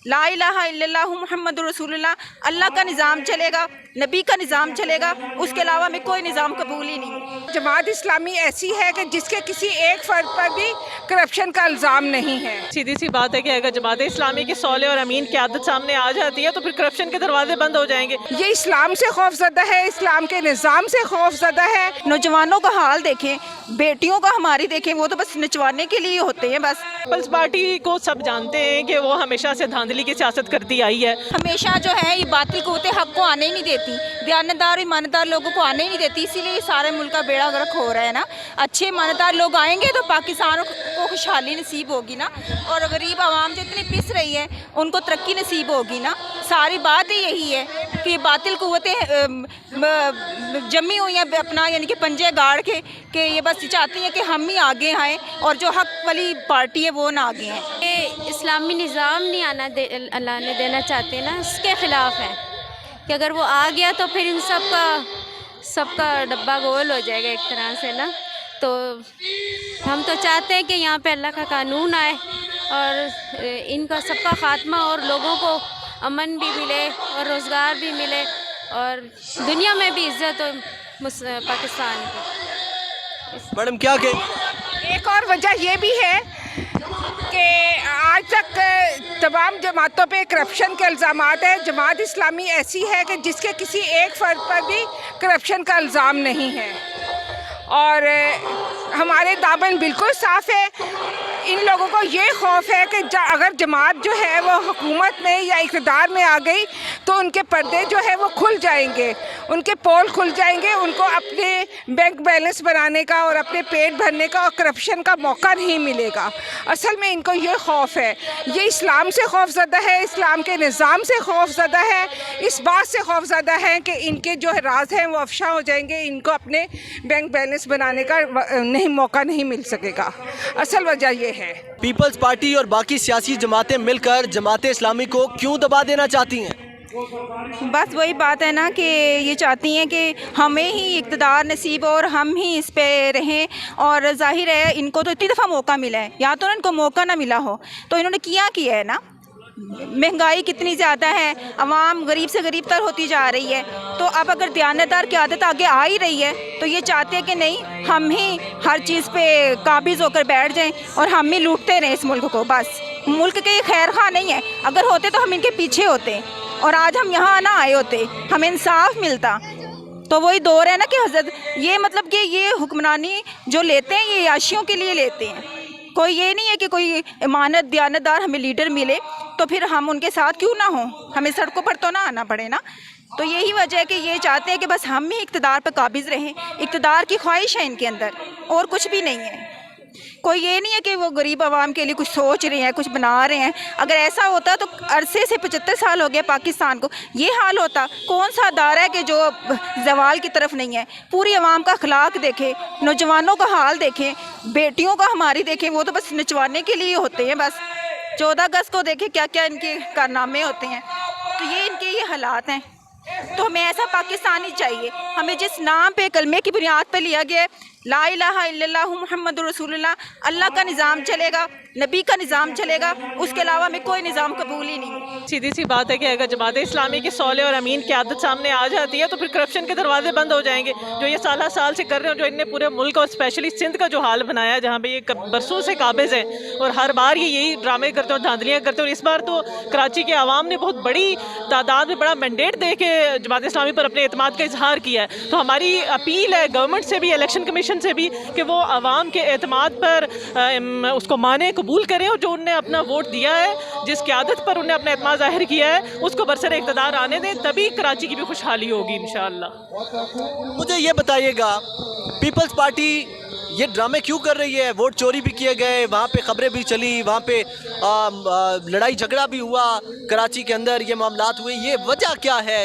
لا الہ الا اللہ محمد رسول اللہ، اللہ کا نظام چلے گا، نبی کا نظام چلے گا، اس کے علاوہ ہمیں کوئی نظام قبول ہی نہیں ہے۔ جماعت اسلامی ایسی ہے کہ جس کے کسی ایک فرد پر بھی کرپشن کا الزام نہیں ہے۔ سیدھی سی بات ہے کہ اگر جماعت اسلامی کی صالح اور امین قیادت سامنے آ جاتی ہے تو پھر کرپشن کے دروازے بند ہو جائیں گے۔ یہ اسلام سے خوف زدہ ہے، اسلام کے نظام سے خوف زدہ ہے۔ نوجوانوں کا حال دیکھیں، بیٹیوں کا ہماری دیکھیں، وہ تو بس نچوانے کے لیے ہوتے ہیں بس۔ پیپلز پارٹی کو سب جانتے ہیں کہ وہ ہمیشہ سے دھاندلی کی سیاست کرتی آئی ہے۔ ہمیشہ جو ہے یہ باطل قوت حق کو آنے ہی نہیں دیتی، دیانتدار اور ایماندار لوگوں کو آنے ہی نہیں دیتی، اسی لیے سارے ملک کا بیڑا غرق ہو رہا ہے نا۔ اچھے ایماندار لوگ آئیں گے تو پاکستان کو خوشحالی نصیب ہوگی نا، اور غریب عوام جو اتنی پس رہی ہے ان کو ترقی نصیب ہوگی نا۔ ساری بات ہی یہی ہے کہ باطل قوتیں جمی ہوئی ہیں اپنا یعنی کہ پنجے گاڑ کے، کہ یہ بس چاہتی ہیں کہ ہم ہی آگے آئیں اور جو حق والی پارٹی ہے وہ نہ آگے ہیں۔ یہ اسلامی نظام نہیں اللہ نے دینا چاہتے نا، اس کے خلاف ہے کہ اگر وہ آ گیا تو پھر ان سب کا ڈبہ گول ہو جائے گا ایک طرح سے نا۔ تو ہم تو چاہتے ہیں کہ یہاں پہ اللہ کا قانون آئے اور ان کا سب کا خاتمہ، اور لوگوں کو امن بھی ملے اور روزگار بھی ملے اور دنیا میں بھی عزت ہو پاکستان کی۔ میڈم کیا کہیں؟ ایک اور وجہ یہ بھی ہے کہ آج تک تمام جماعتوں پہ کرپشن کے الزامات ہیں۔ جماعت اسلامی ایسی ہے کہ جس کے کسی ایک فرد پر بھی کرپشن کا الزام نہیں ہے، اور ہمارے دامن بالکل صاف ہے۔ ان لوگوں کو یہ خوف ہے کہ اگر جماعت جو ہے وہ حکومت میں یا اقتدار میں آ گئی تو ان کے پردے جو ہے وہ کھل جائیں گے، ان کے پول کھل جائیں گے، ان کو اپنے بینک بیلنس بنانے کا اور اپنے پیٹ بھرنے کا اور کرپشن کا موقع نہیں ملے گا۔ اصل میں ان کو یہ خوف ہے، یہ اسلام سے خوف زدہ ہے، اسلام کے نظام سے خوف زدہ ہے، اس بات سے خوف زدہ ہے کہ ان کے جو راز ہیں وہ افشا ہو جائیں گے، ان کو اپنے بینک بیلنس بنانے کا موقع نہیں مل سکے گا۔ اصل وجہ یہ ہے۔ پیپلز پارٹی اور باقی سیاسی جماعتیں مل کر جماعت اسلامی کو کیوں دبا دینا چاہتی ہیں؟ بس وہی بات ہے نا کہ یہ چاہتی ہیں کہ ہمیں ہی اقتدار نصیب ہو اور ہم ہی اس پہ رہیں، اور ظاہر ہے ان کو تو اتنی دفعہ موقع ملا ہے، یا تو ان کو موقع نہ ملا ہو تو انہوں نے کیا ہے نا۔ مہنگائی کتنی زیادہ ہے، عوام غریب سے غریب تر ہوتی جا رہی ہے، تو اب اگر دیانتدار قیادت آگے آ ہی رہی ہے تو یہ چاہتے ہیں کہ نہیں ہم ہی ہر چیز پہ قابض ہو کر بیٹھ جائیں اور ہم ہی لوٹتے رہیں اس ملک کو۔ بس ملک کے یہ خیر خواہ نہیں ہے، اگر ہوتے تو ہم ان کے پیچھے ہوتے اور آج ہم یہاں نہ آئے ہوتے، ہمیں انصاف ملتا۔ تو وہی دور ہے نا کہ حضرت یہ مطلب کہ یہ حکمرانی جو لیتے ہیں یہ عیاشیوں کے لیے لیتے ہیں، کوئی یہ نہیں ہے کہ کوئی امانت دیانتدار ہمیں لیڈر ملے تو پھر ہم ان کے ساتھ کیوں نہ ہوں، ہمیں سڑکوں پر تو نہ آنا پڑے نا۔ تو یہی وجہ ہے کہ یہ چاہتے ہیں کہ بس ہم ہی اقتدار پر قابض رہیں، اقتدار کی خواہش ہے ان کے اندر اور کچھ بھی نہیں ہے۔ کوئی یہ نہیں ہے کہ وہ غریب عوام کے لیے کچھ سوچ رہے ہیں، کچھ بنا رہے ہیں۔ اگر ایسا ہوتا تو عرصے سے 75 سال ہو گئے پاکستان کو، یہ حال ہوتا؟ کون سا ادارہ ہے کہ جو زوال کی طرف نہیں ہے؟ پوری عوام کا اخلاق دیکھیں، نوجوانوں کا حال دیکھیں، بیٹیوں کا ہماری دیکھیں، وہ تو بس نچوانے کے لیے ہوتے ہیں بس۔ 14 اگست کو دیکھیں کیا کیا ان کے کارنامے ہوتے ہیں، تو یہ ان کے یہ حالات ہیں۔ تو ہمیں ایسا پاکستانی چاہیے، ہمیں جس نام پہ کلمے کی بنیاد پہ لیا گیا ہے لا الہ الا اللہ محمد رسول اللہ، اللہ کا نظام چلے گا، نبی کا نظام چلے گا، اس کے علاوہ ہمیں کوئی نظام قبول ہی نہیں ہے۔ سیدھی سی بات ہے کہ اگر جماعت اسلامی کی صالح اور امین قیادت سامنے آ جاتی ہے تو پھر کرپشن کے دروازے بند ہو جائیں گے، جو یہ سالہ سال سے کر رہے ہیں، جو ان نے پورے ملک اور اسپیشلی سندھ کا جو حال بنایا ہے جہاں پہ یہ برسوں سے قابض ہیں اور ہر بار یہ یہی ڈرامے کرتے ہیں اور دھاندلیاں کرتے ہیں، اور اس بار تو کراچی کے عوام نے بہت بڑی تعداد میں بڑا مینڈیٹ دے کے جماعت اسلامی پر اپنے اعتماد کا اظہار کیا ہے۔ تو ہماری اپیل ہے گورنمنٹ سے بھی، الیکشن کمیشن سے بھی، کہ وہ عوام کے اعتماد پر اس کو مانے، قبول کریں، اور جو انہوں نے اپنا ووٹ دیا ہے، جس قیادت پر انہوں نے اپنا اعتماد ظاہر کیا ہے، اس کو برسر اقتدار آنے دیں، تبھی کراچی کی بھی خوشحالی ہوگی انشاءاللہ۔ مجھے یہ بتائیے گا پیپلز پارٹی یہ ڈرامے کیوں کر رہی ہے؟ ووٹ چوری بھی کیے گئے، وہاں پہ خبریں بھی چلی، وہاں پہ لڑائی جھگڑا بھی ہوا، کراچی کے اندر یہ معاملات ہوئے، یہ وجہ کیا ہے؟